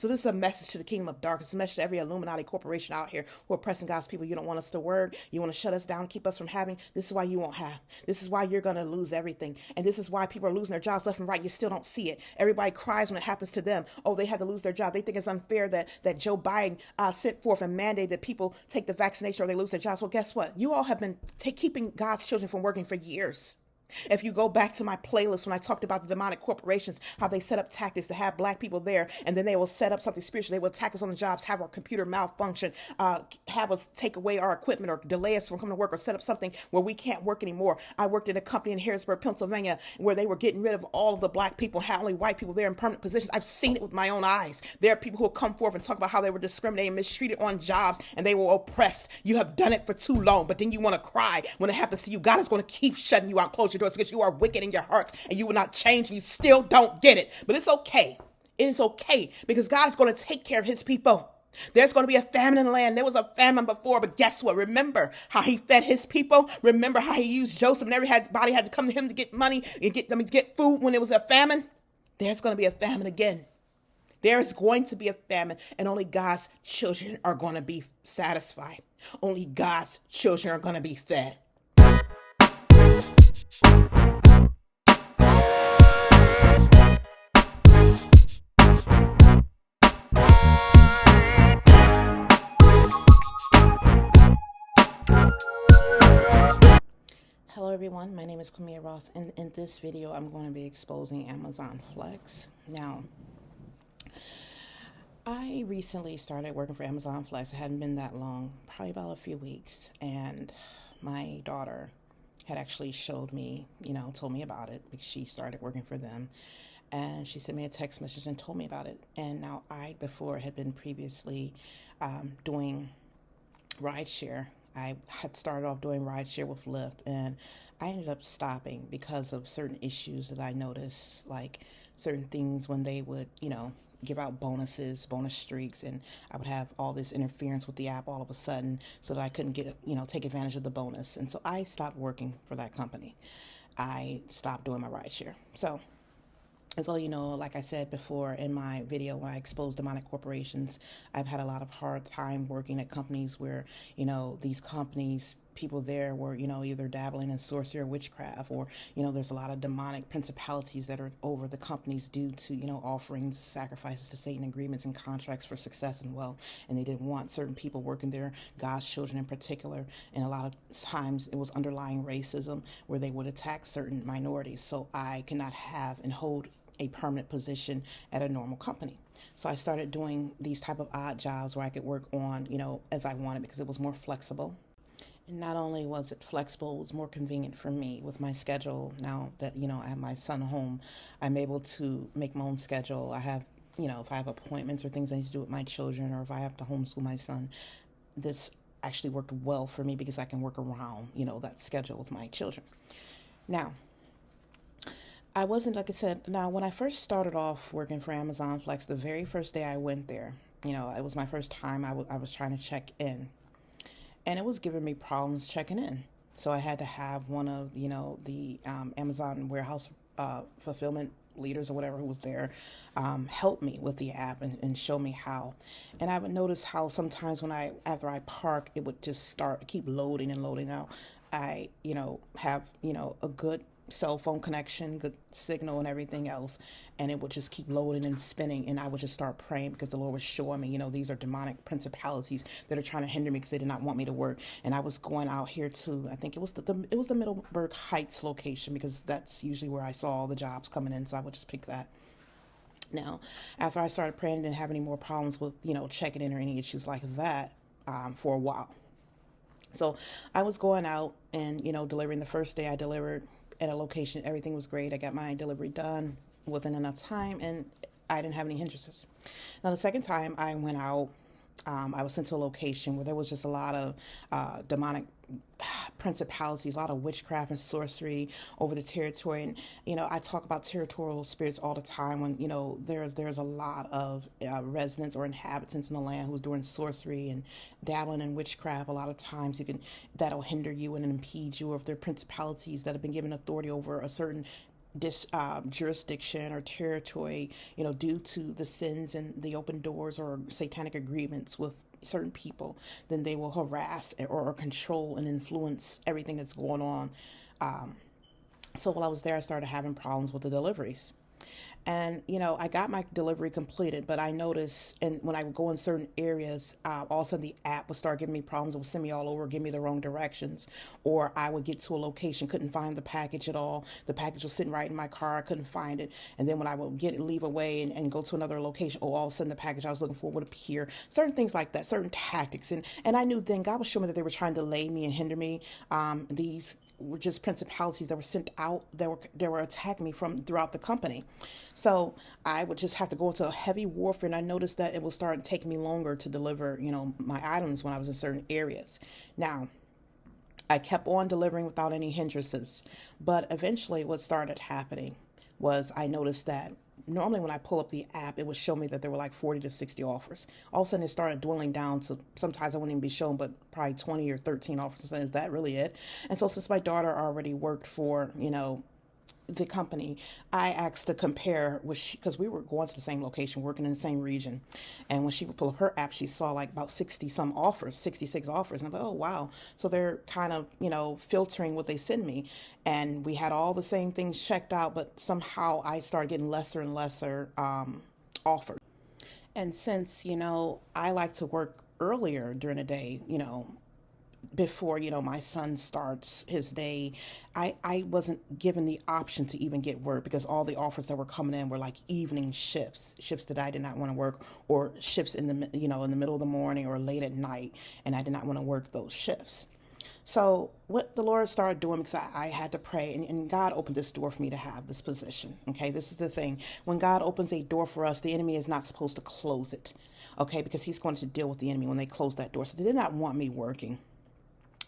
So this is a message to the kingdom of darkness, a message to every Illuminati corporation out here who are oppressing God's people. You don't want us to work. You want to shut us down, keep us from having. This is why you won't have. This is why you're going to lose everything. And this is why people are losing their jobs left and right. You still don't see it. Everybody cries when it happens to them. Oh, they had to lose their job. They think it's unfair that Joe Biden sent forth and mandated that people take the vaccination or they lose their jobs. Well, guess what? You all have been keeping God's children from working for years. If you go back to my playlist when I talked about the demonic corporations, how they set up tactics to have black people there, and then they will set up something spiritual. They will attack us on the jobs, have our computer malfunction, have us take away our equipment or delay us from coming to work, or set up something where we can't work anymore. I worked in a company in Harrisburg, Pennsylvania, where they were getting rid of all of the black people, had only white people there in permanent positions. I've seen it with my own eyes. There are people who will come forth and talk about how they were discriminated, mistreated on jobs, and they were oppressed. You have done it for too long, but then you want to cry when it happens to you. God is going to keep shutting you out, close your doors, because you are wicked in your hearts and you will not change and you still don't get it. But it's okay. It is okay because God is going to take care of his people. There's going to be a famine in the land. There was a famine before, but guess what? Remember how he fed his people? Remember how he used Joseph and everybody had to come to him to get money and get food when there was a famine? There's going to be a famine again. There is going to be a famine, and only God's children are going to be satisfied. Only God's children are going to be fed. Hello everyone, my name is Camilla Ross, and in this video I'm going to be exposing Amazon Flex. Now, I recently started working for Amazon Flex. It hadn't been that long, probably about a few weeks, and my daughter had actually showed me, told me about it because she started working for them, and she sent me a text message and told me about it. And now I, before, had been previously doing rideshare. I had started off doing rideshare with Lyft, and I ended up stopping because of certain issues that I noticed, like certain things when they would, give out bonuses, bonus streaks, and I would have all this interference with the app all of a sudden so that I couldn't take advantage of the bonus. And so I stopped working for that company. I stopped doing my rideshare. So as well, like I said before in my video when I exposed demonic corporations, I've had a lot of hard time working at companies where, these companies, people there were, either dabbling in sorcery or witchcraft, or, there's a lot of demonic principalities that are over the companies due to, offerings, sacrifices to Satan, agreements and contracts for success and wealth. And they didn't want certain people working there, God's children in particular. And a lot of times it was underlying racism where they would attack certain minorities. So I cannot have and hold a permanent position at a normal company. So I started doing these type of odd jobs where I could work on, as I wanted, because it was more flexible. And not only was it flexible, it was more convenient for me with my schedule. Now that, I have my son home, I'm able to make my own schedule. I have, if I have appointments or things I need to do with my children, or if I have to homeschool my son, this actually worked well for me because I can work around, that schedule with my children. Now, I wasn't, like I said, now when I first started off working for Amazon Flex, the very first day I went there, it was my first time I was trying to check in. And it was giving me problems checking in. So I had to have one of, the Amazon warehouse fulfillment leaders or whatever who was there help me with the app and show me how. And I would notice how sometimes after I park, it would just keep loading and loading out. I, have, a good cell phone connection, good signal and everything else, and it would just keep loading and spinning, and I would just start praying because the Lord was showing me, these are demonic principalities that are trying to hinder me because they did not want me to work. And I was going out here to, I think it was the Middleburg Heights location, because that's usually where I saw all the jobs coming in, so I would just pick that. Now, after I started praying, I didn't have any more problems with, checking in or any issues like that for a while. So I was going out and, delivering. The first day I delivered at a location, everything was great. I got my delivery done within enough time, and I didn't have any hindrances. Now, the second time I went out, I was sent to a location where there was just a lot of demonic principalities, a lot of witchcraft and sorcery over the territory. And, I talk about territorial spirits all the time when, there's a lot of residents or inhabitants in the land who's doing sorcery and dabbling in witchcraft. A lot of times that'll hinder you and impede you, or if there are principalities that have been given authority over a certain jurisdiction or territory, due to the sins and the open doors or satanic agreements with certain people, then they will harass or control and influence everything that's going on. So while I was there, I started having problems with the deliveries. And, I got my delivery completed, but I noticed, and when I would go in certain areas, all of a sudden the app would start giving me problems. It would send me all over, give me the wrong directions. Or I would get to a location, couldn't find the package at all. The package was sitting right in my car. I couldn't find it. And then when I would leave away and go to another location, all of a sudden the package I was looking for would appear. Certain things like that, certain tactics. And I knew then God was showing me that they were trying to delay me and hinder me. These were just principalities that were sent out that were attacking me from throughout the company. So I would just have to go into a heavy warfare, and I noticed that it would start taking me longer to deliver, my items when I was in certain areas. Now, I kept on delivering without any hindrances, but eventually what started happening was I noticed that normally when I pull up the app, it would show me that there were like 40 to 60 offers. All of a sudden, it started dwindling down to sometimes I wouldn't even be shown, but probably 20 or 13 offers. So is that really it? And so since my daughter already worked for, the company, I asked to compare because we were going to the same location, working in the same region. And when she would pull up her app, she saw like about 60 some offers, 66 offers. And I'm like, oh, wow. So they're kind of, filtering what they send me. And we had all the same things checked out, but somehow I started getting lesser and lesser offers. And since, I like to work earlier during the day, before my son starts his day, I wasn't given the option to even get work because all the offers that were coming in were like evening shifts that I did not want to work, or shifts in the in the middle of the morning or late at night, and I did not want to work those shifts. So what the Lord started doing, because I had to pray, and God opened this door for me to have this position. Okay, this is the thing. When God opens a door for us, the enemy is not supposed to close it. Okay, because he's going to deal with the enemy when they close that door. So they did not want me working.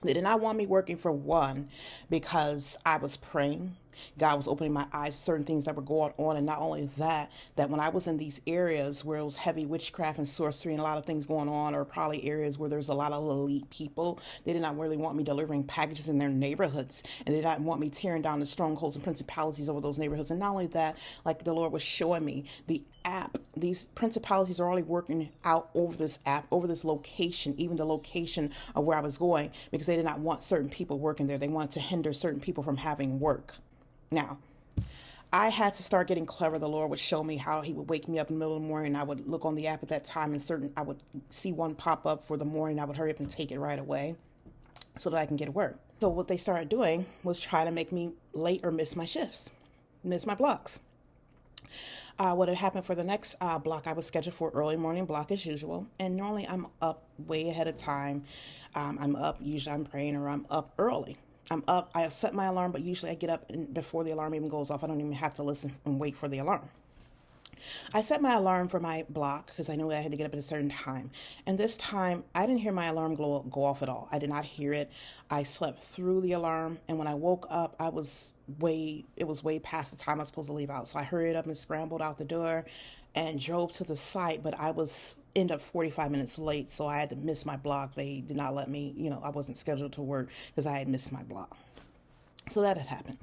They did not want me working, for one, because I was praying. God was opening my eyes to certain things that were going on. And not only that, that when I was in these areas where it was heavy witchcraft and sorcery and a lot of things going on, or probably areas where there's a lot of elite people, they did not really want me delivering packages in their neighborhoods. And they did not want me tearing down the strongholds and principalities over those neighborhoods. And not only that, like the Lord was showing me, the app, these principalities are already working out over this app, over this location, even the location of where I was going, because they did not want certain people working there. They wanted to hinder certain people from having work. Now, I had to start getting clever. The Lord would show me how he would wake me up in the middle of the morning. I would look on the app at that time, and I would see one pop up for the morning. I would hurry up and take it right away so that I can get to work. So what they started doing was try to make me late or miss my shifts, miss my blocks. What had happened for the next block, I was scheduled for early morning block as usual. And normally I'm up way ahead of time. I'm up, usually I'm praying, or I'm up early. I'm up, I set my alarm, but usually I get up before the alarm even goes off. I don't even have to listen and wait for the alarm. I set my alarm for my block because I knew I had to get up at a certain time. And this time, I didn't hear my alarm go off at all. I did not hear it. I slept through the alarm. And when I woke up, it was way past the time I was supposed to leave out. So I hurried up and scrambled out the door and drove to the site, but I was end up 45 minutes late. So I had to miss my block. They did not let me, I wasn't scheduled to work because I had missed my block. So that had happened.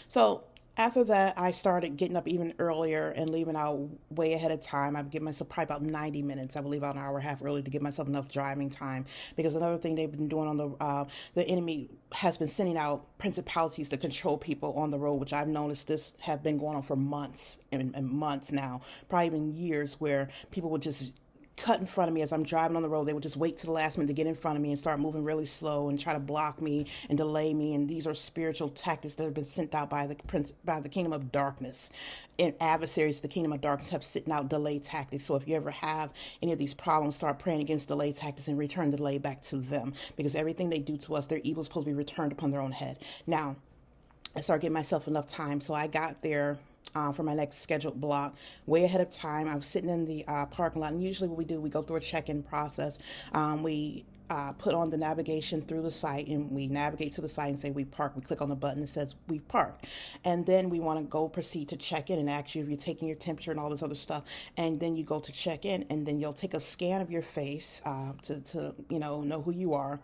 So after that, I started getting up even earlier and leaving out way ahead of time. I would give myself probably about 90 minutes. I would leave out an hour and a half early to give myself enough driving time. Because another thing they've been doing on the enemy has been sending out principalities to control people on the road, which I've noticed this have been going on for months and months now, probably even years, where people would just cut in front of me as I'm driving on the road. They would just wait to the last minute to get in front of me and start moving really slow and try to block me and delay me. And these are spiritual tactics that have been sent out by the kingdom of darkness. And adversaries of the kingdom of darkness have sent out delay tactics. So if you ever have any of these problems, start praying against delay tactics and return the delay back to them, because everything they do to us, their evil is supposed to be returned upon their own head. Now, I started giving myself enough time. So I got there for my next scheduled block way ahead of time. I was sitting in the parking lot, and usually what we do, we go through a check-in process. We put on the navigation through the site, and we navigate to the site and say we park. We click on the button that says we parked, and then we want to go proceed to check in and ask you if you're taking your temperature and all this other stuff. And then you go to check in, and then you'll take a scan of your face to know who you are.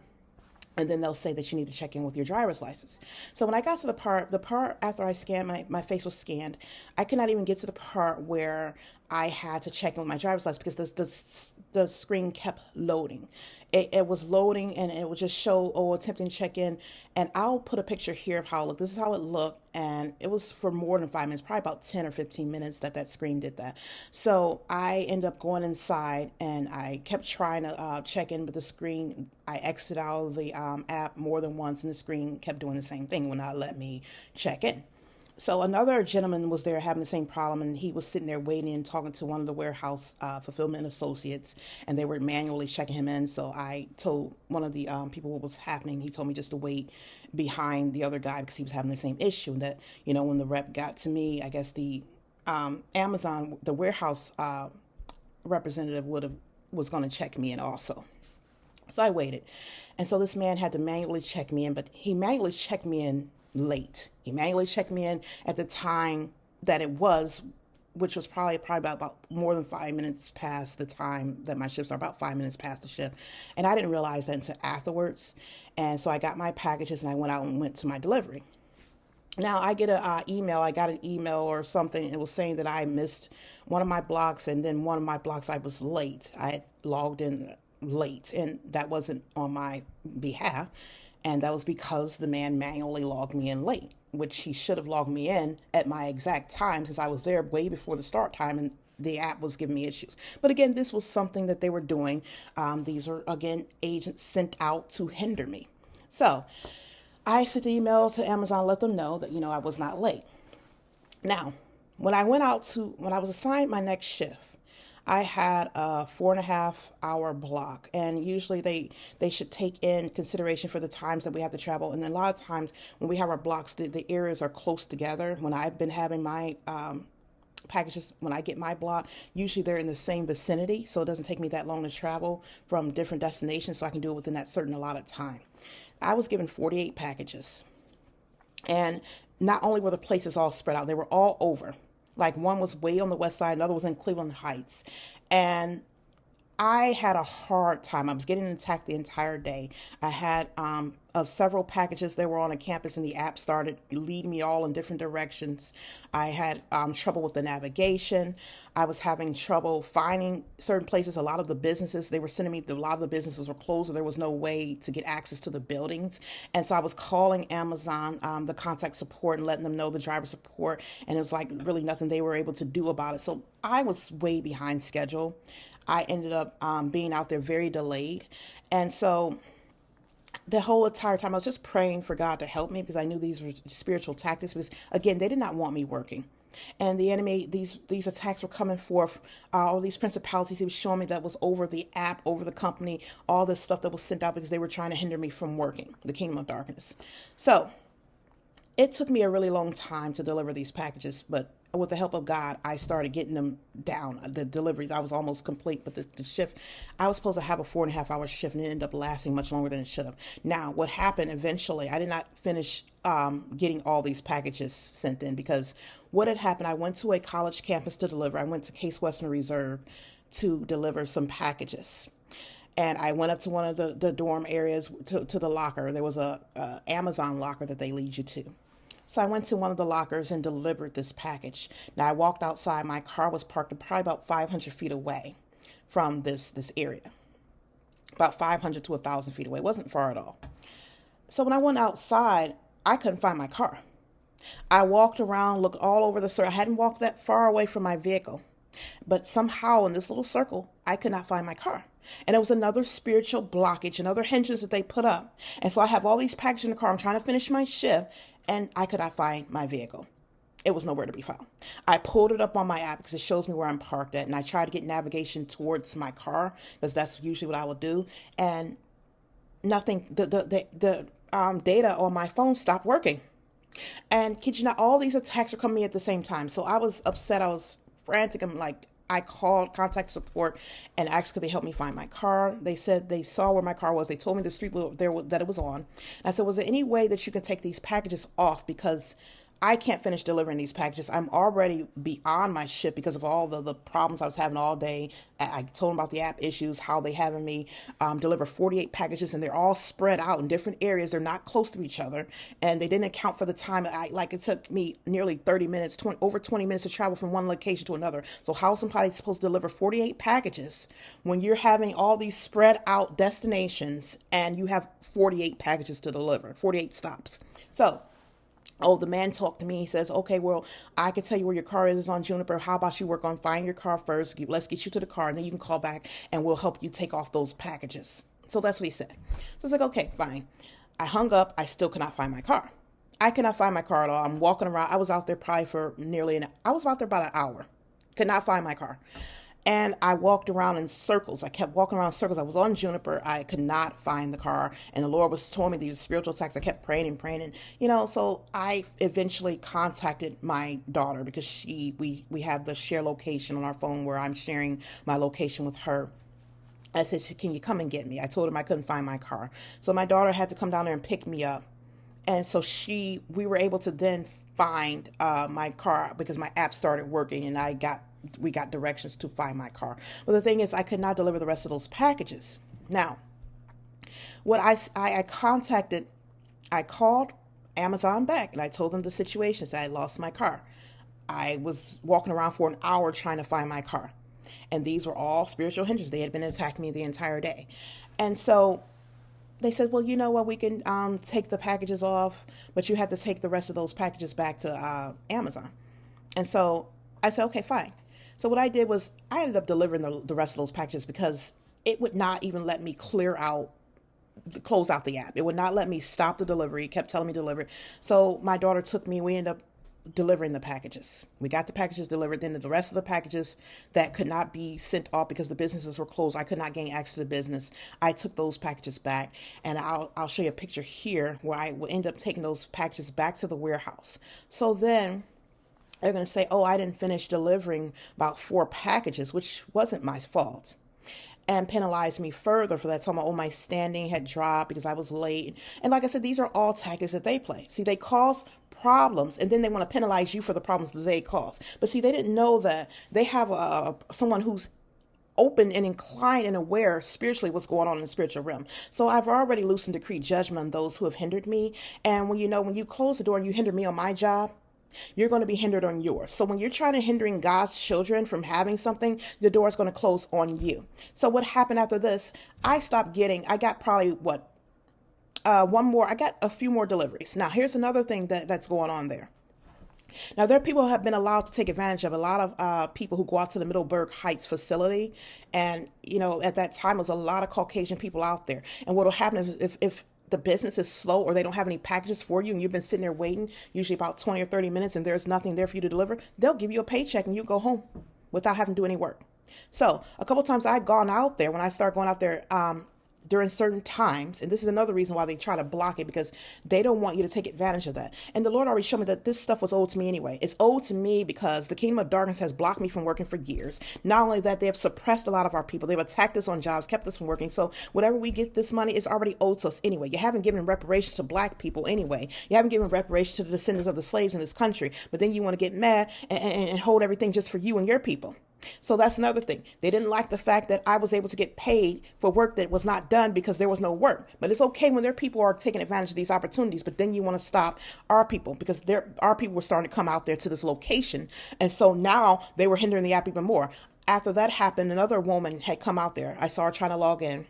And then they'll say that you need to check in with your driver's license. So when I got to the part after I scanned, my face was scanned, I could not even get to the part where I had to check in with my driver's license because the screen kept loading. It was loading and it would just show, oh, attempting to check in. And I'll put a picture here of how it looked. This is how it looked. And it was for more than 5 minutes, probably about 10 or 15 minutes that screen did that. So I ended up going inside and I kept trying to check in, but the screen, I exited out of the app more than once and the screen kept doing the same thing, would not let me check in. So another gentleman was there having the same problem, and he was sitting there waiting and talking to one of the warehouse fulfillment associates, and they were manually checking him in. So I told one of the people what was happening. He told me just to wait behind the other guy because he was having the same issue. And that, when the rep got to me, I guess the Amazon, the warehouse representative was going to check me in also. So I waited. And so this man had to manually check me in, but he manually checked me in late. He manually checked me in at the time that it was, which was probably about more than 5 minutes past the time that my shifts are, about 5 minutes past the shift. And I didn't realize that until afterwards. And so I got my packages and I went out and went to my delivery. Now I get an email. I got an email or something. It was saying that I missed one of my blocks, and then one of my blocks I was late. I had logged in late, and that wasn't on my behalf. And that was because the man manually logged me in late, which he should have logged me in at my exact time since I was there way before the start time and the app was giving me issues. But again, this was something that they were doing. These were, again, agents sent out to hinder me. So I sent the email to Amazon, let them know that, I was not late. Now, when I was assigned my next shift, I had a 4.5 hour block, and usually they should take in consideration for the times that we have to travel. And a lot of times when we have our blocks, the areas are close together. When I've been having my packages, when I get my block, usually they're in the same vicinity, so it doesn't take me that long to travel from different destinations, so I can do it within that certain allotted time. I was given 48 packages, and not only were the places all spread out, they were all over. Like one was way on the west side, another was in Cleveland Heights. And I had a hard time. I was getting attacked the entire day. I had several packages that were on a campus, and the app started leading me all in different directions. I had trouble with the navigation. I was having trouble finding certain places. A lot of the businesses they were sending me, a lot of the businesses were closed, so there was no way to get access to the buildings. And so I was calling Amazon, the contact support, and letting them know, the driver support, and it was like really nothing they were able to do about it. So I was way behind schedule. I ended up being out there very delayed. And so the whole entire time I was just praying for God to help me, because I knew these were spiritual tactics, because again, they did not want me working. And the enemy, these attacks were coming forth, all these principalities he was showing me that was over the app, over the company, all this stuff that was sent out because they were trying to hinder me from working, the kingdom of darkness. So it took me a really long time to deliver these packages, but with the help of God, I started getting them down. The deliveries, I was almost complete, but the shift, I was supposed to have a 4.5 hour shift, and it ended up lasting much longer than it should have. Now, what happened eventually, I did not finish getting all these packages sent in, because what had happened, I went to a college campus to deliver. I went to Case Western Reserve to deliver some packages. And I went up to one of the dorm areas to the locker. There was a Amazon locker that they lead you to. So I went to one of the lockers and delivered this package. Now I walked outside. My car was parked probably about 500 feet away from this area. About 500 to 1,000 feet away. It wasn't far at all. So when I went outside, I couldn't find my car. I walked around, looked all over the circle. I hadn't walked that far away from my vehicle. But somehow in this little circle, I could not find my car. And it was another spiritual blockage, another hindrance that they put up. And so I have all these packages in the car. I'm trying to finish my shift, and I could not find my vehicle. It was nowhere to be found. I pulled it up on my app because it shows me where I'm parked at, and I tried to get navigation towards my car because that's usually what I would do. And nothing. The data on my phone stopped working. And kid you not, all these attacks are coming at the same time. So I was upset. I was frantic. I called contact support and asked could they help me find my car. They said they saw where my car was. They told me the street that it was on. I said, was there any way that you can take these packages off, because I can't finish delivering these packages. I'm already beyond my shift because of all the problems I was having all day. I told them about the app issues, how they having me deliver 48 packages, and they're all spread out in different areas. They're not close to each other, and they didn't account for the time. Like it took me nearly 30 minutes, over 20 minutes to travel from one location to another. So how is somebody supposed to deliver 48 packages when you're having all these spread out destinations and you have 48 packages to deliver, 48 stops? So, oh, the man talked to me. He says, okay, well, I can tell you where your car is on Juniper. How about you work on finding your car first? Let's get you to the car, and then you can call back and we'll help you take off those packages. So that's what he said. So it's like, okay, fine. I hung up. I still could not find my car. I could not find my car at all. I'm walking around. I was out there probably for I was out there about an hour. Could not find my car. And I walked around in circles. I kept walking around in circles. I was on Juniper. I could not find the car. And the Lord was telling me these spiritual attacks. I kept praying and praying. And, so I eventually contacted my daughter because we have the share location on our phone where I'm sharing my location with her. I said, can you come and get me? I told him I couldn't find my car. So my daughter had to come down there and pick me up. And so we were able to then find my car because my app started working and we got directions to find my car. But the thing is, I could not deliver the rest of those packages. Now, what I called Amazon back and I told them the situation. So I lost my car. I was walking around for an hour trying to find my car. And these were all spiritual hindrances. They had been attacking me the entire day. And so they said, well, you know what, we can take the packages off, but you have to take the rest of those packages back to Amazon. And so I said, okay, fine. So what I did was I ended up delivering the rest of those packages because it would not even let me close out the app. It would not let me stop the delivery. It kept telling me to deliver. So my daughter took me, we ended up delivering the packages. We got the packages delivered. Then the rest of the packages that could not be sent off because the businesses were closed, I could not gain access to the business. I took those packages back, and I'll show you a picture here where I will end up taking those packages back to the warehouse. So then they're going to say, oh, I didn't finish delivering about 4 packages, which wasn't my fault, and penalize me further for that. Talking about, oh, my standing had dropped because I was late. And like I said, these are all tactics that they play. See, they cause problems, and then they want to penalize you for the problems that they cause. But see, they didn't know that they have someone who's open and inclined and aware spiritually what's going on in the spiritual realm. So I've already loosed and decreed judgment on those who have hindered me. And when you close the door and you hinder me on my job, you're going to be hindered on yours. So when you're trying to hindering God's children from having something, the door is going to close on you. So what happened after this, I got probably I got a few more deliveries. Now, here's another thing that's going on there. Now, there are people who have been allowed to take advantage of a lot of people who go out to the Middleburg Heights facility. And, at that time, there was a lot of Caucasian people out there. And what will happen is if the business is slow or they don't have any packages for you and you've been sitting there waiting, usually about 20 or 30 minutes, and there's nothing there for you to deliver, they'll give you a paycheck and you go home without having to do any work. So a couple of times I'd gone out there, when I started going out there, during certain times, and this is another reason why they try to block it, because they don't want you to take advantage of that. And the Lord already showed me that this stuff was owed to me anyway. It's owed to me because the kingdom of darkness has blocked me from working for years. Not only that, they have suppressed a lot of our people. They've attacked us on jobs, kept us from working. So whatever we get this money is already owed to us anyway. You haven't given reparations to black people anyway. You haven't given reparations to the descendants of the slaves in this country. But then you want to get mad and hold everything just for you and your people. So that's another thing. They didn't like the fact that I was able to get paid for work that was not done because there was no work. But it's okay when their people are taking advantage of these opportunities. But then you want to stop our people because our people were starting to come out there to this location. And so now they were hindering the app even more. After that happened, another woman had come out there. I saw her trying to log in.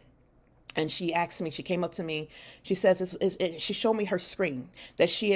And she asked me, she came up to me, she says, she showed me her screen that she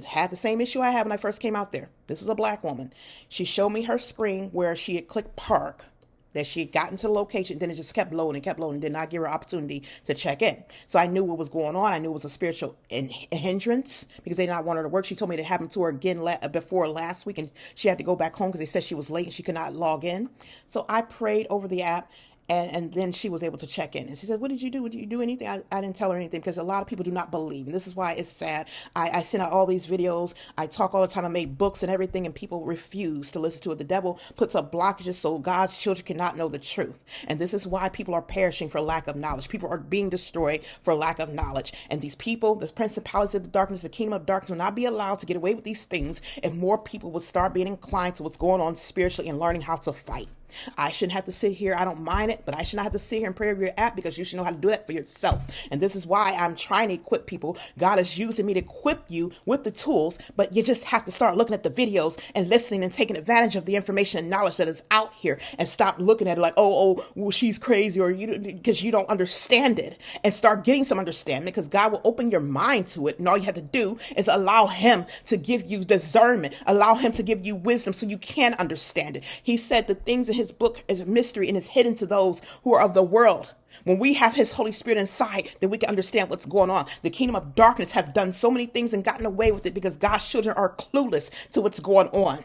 had the same issue I had when I first came out there. This is a black woman. She showed me her screen where she had clicked park, that she had gotten to the location, then it just kept loading, did not give her opportunity to check in. So I knew what was going on. I knew it was a spiritual hindrance because they did not want her to work. She told me it happened to her again before last week, and she had to go back home because they said she was late and she could not log in. So I prayed over the app. And then she was able to check in. And she said, what did you do? Did you do anything? I didn't tell her anything because a lot of people do not believe. And this is why it's sad. I send out all these videos. I talk all the time. I make books and everything, and people refuse to listen to it. The devil puts up blockages so God's children cannot know the truth. And this is why people are perishing for lack of knowledge. People are being destroyed for lack of knowledge. And these people, the principalities of the darkness, the kingdom of darkness, will not be allowed to get away with these things if more people would start being inclined to what's going on spiritually and learning how to fight. I shouldn't have to sit here. I don't mind it, but I should not have to sit here and pray over your app, because you should know how to do that for yourself. And this is why I'm trying to equip people. God is using me to equip you with the tools, but you just have to start looking at the videos and listening and taking advantage of the information and knowledge that is out here, and stop looking at it like, well, she's crazy, or you, because you don't understand it, and start getting some understanding, because God will open your mind to it. And all you have to do is allow him to give you discernment, allow him to give you wisdom so you can understand it. He said the things in his book is a mystery and is hidden to those who are of the world. When we have his Holy Spirit inside, then we can understand what's going on. The kingdom of darkness have done so many things and gotten away with it because God's children are clueless to what's going on.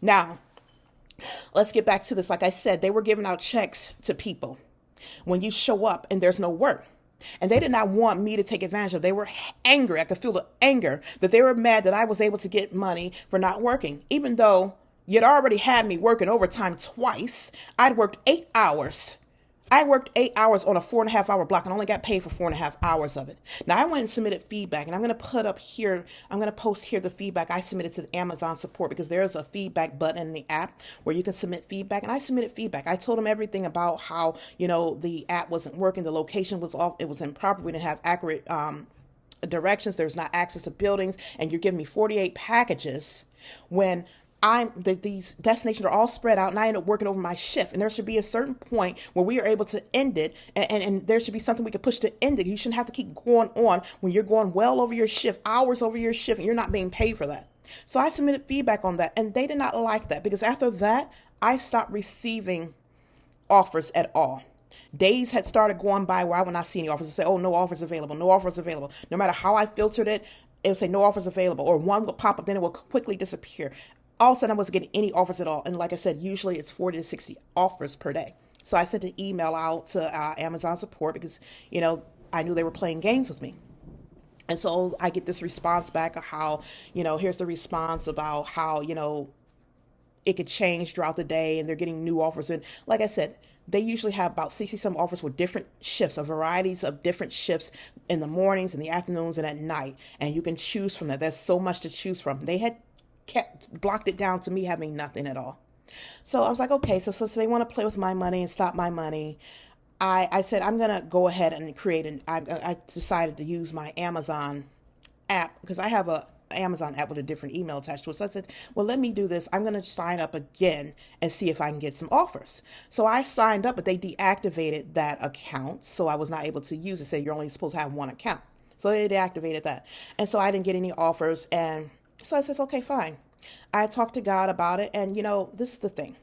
Now, let's get back to this. Like I said, they were giving out checks to people when you show up and there's no work. And they did not want me to take advantage of. They were angry. I could feel the anger that they were mad that I was able to get money for not working, even though you'd already had me working overtime twice. I'd worked 8 hours. I worked 8 hours on a 4.5 hour block and only got paid for 4.5 hours of it. Now I went and submitted feedback, and I'm going to put up here, I'm going to post here the feedback I submitted to the Amazon support, because there's a feedback button in the app where you can submit feedback. And I submitted feedback. I told them everything about how, the app wasn't working. The location was off. It was improper. We didn't have accurate, directions. There's not access to buildings, and you're giving me 48 packages when these destinations are all spread out, and I end up working over my shift. And there should be a certain point where we are able to end it, and there should be something we can push to end it. You shouldn't have to keep going on when you're going well over your shift, hours over your shift, and you're not being paid for that. So I submitted feedback on that, and they did not like that, because after that, I stopped receiving offers at all. Days had started going by where I would not see any offers. It would say, oh, no offers available, no offers available. No matter how I filtered it, it would say no offers available, or one would pop up, then it would quickly disappear. All of a sudden, I wasn't getting any offers at all. And like I said, usually it's 40 to 60 offers per day. So I sent an email out to Amazon support, because, I knew they were playing games with me. And so I get this response back of how, here's the response about how, it could change throughout the day, and they're getting new offers. And like I said, they usually have about 60 some offers with different shifts, varieties of different shifts in the mornings, in the afternoons, and at night. And you can choose from that. There's so much to choose from. They had blocked it down to me having nothing at all. So I was like, okay, so they want to play with my money and stop my money. I said, I'm going to go ahead and I decided to use my Amazon app, because I have a Amazon app with a different email attached to it. So I said, well, let me do this. I'm going to sign up again and see if I can get some offers. So I signed up, but they deactivated that account. So I was not able to use it. Say you're only supposed to have one account. So they deactivated that. And so I didn't get any offers. And so I said, okay, fine. I talked to God about it. And, this is the thing.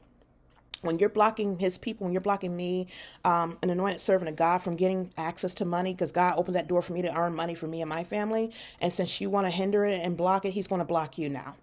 When you're blocking his people, when you're blocking me, an anointed servant of God, from getting access to money, because God opened that door for me to earn money for me and my family. And since you want to hinder it and block it, he's going to block you now.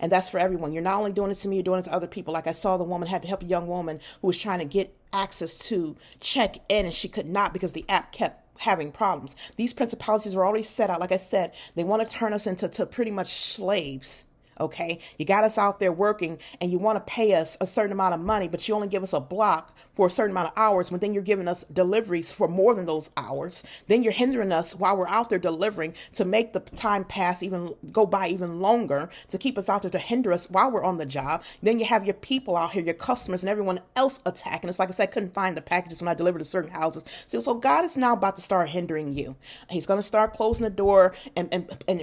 And that's for everyone. You're not only doing it to me, you're doing it to other people. Like I saw the woman had to help a young woman who was trying to get access to check in, and she could not because the app kept having problems. These principalities are already set out. Like I said, they want to turn us into pretty much slaves. Okay, you got us out there working, and you want to pay us a certain amount of money, but you only give us a block for a certain amount of hours, when then you're giving us deliveries for more than those hours. Then you're hindering us while we're out there delivering to make the time pass, even go by even longer, to keep us out there, to hinder us while we're on the job. Then you have your people out here, your customers and everyone else attacking us. Like I said, I couldn't find the packages when I delivered to certain houses. So God is now about to start hindering you. He's going to start closing the door and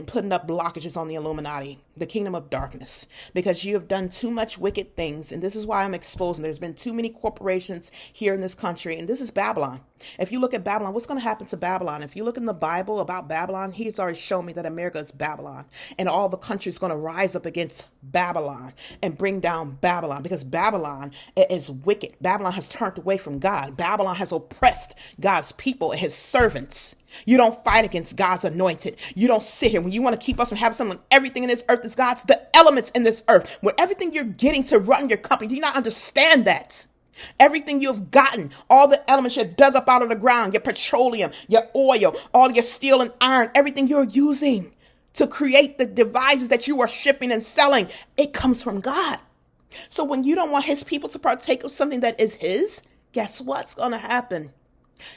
putting up blockages on the Illuminati, the kingdom of darkness, because you have done too much wicked things. And this is why I'm exposing. There's been too many corporations here in this country, and this is Babylon. If you look at Babylon, what's going to happen to Babylon? If you look in the Bible about Babylon, he's already shown me that America is Babylon, and all the countries going to rise up against Babylon and bring down Babylon, because Babylon is wicked. Babylon has turned away from God. Babylon has oppressed God's people and his servants. You don't fight against God's anointed. You don't sit here when you want to keep us from having something. Everything in this earth is God's. The elements in this earth, where everything you're getting to run your company. Do you not understand that? Everything you've gotten, all the elements you dug up out of the ground, your petroleum, your oil, all your steel and iron, everything you're using to create the devices that you are shipping and selling, it comes from God. So when you don't want his people to partake of something that is his, guess what's going to happen?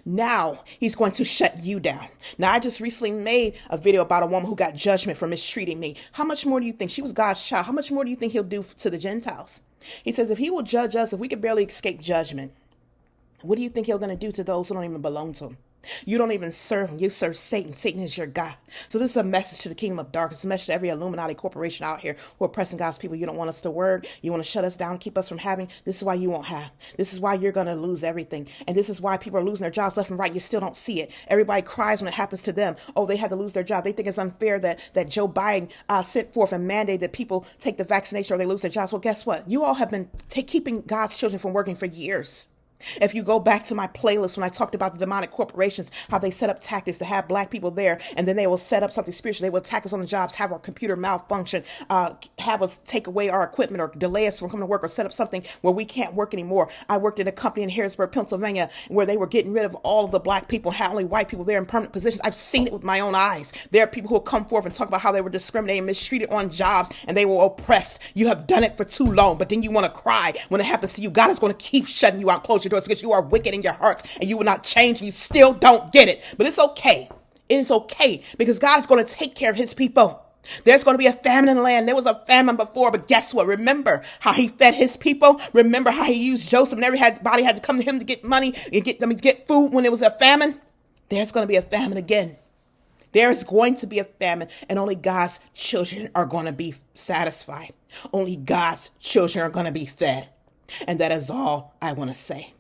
Now he's going to shut you down. Now, I just recently made a video about a woman who got judgment for mistreating me. How much more do you think? She was God's child. How much more do you think he'll do to the Gentiles? He says, if he will judge us, if we could barely escape judgment, what do you think he's going to do to those who don't even belong to him? You don't even serve him. You serve Satan. Satan is your God. So this is a message to the kingdom of darkness, a message to every Illuminati corporation out here who are pressing God's people. You don't want us to work. You want to shut us down, keep us from having. This is why you won't have. This is why you're going to lose everything. And this is why people are losing their jobs left and right. You still don't see it. Everybody cries when it happens to them. Oh, they had to lose their job. They think it's unfair that Joe Biden sent forth and mandated that people take the vaccination or they lose their jobs. Well, guess what? You all have been keeping God's children from working for years. If you go back to my playlist when I talked about the demonic corporations, how they set up tactics to have black people there, and then they will set up something spiritual. They will attack us on the jobs, have our computer malfunction, have us take away our equipment or delay us from coming to work, or set up something where we can't work anymore. I worked in a company in Harrisburg, Pennsylvania, where they were getting rid of all of the black people, had only white people there in permanent positions. I've seen it with my own eyes. There are people who will come forth and talk about how they were discriminated, mistreated on jobs, and they were oppressed. You have done it for too long, but then you want to cry when it happens to you. God is going to keep shutting you out, close your doors, because you are wicked in your hearts and you will not change and you still don't get it. But it's okay. It is okay, because God is going to take care of his people. There's going to be a famine in the land. There was a famine before, but guess what? Remember how he fed his people? Remember how he used Joseph and everybody had to come to him to get money and get food when there was a famine? There's going to be a famine again. There is going to be a famine, and only God's children are going to be satisfied. Only God's children are going to be fed. And that is all I want to say.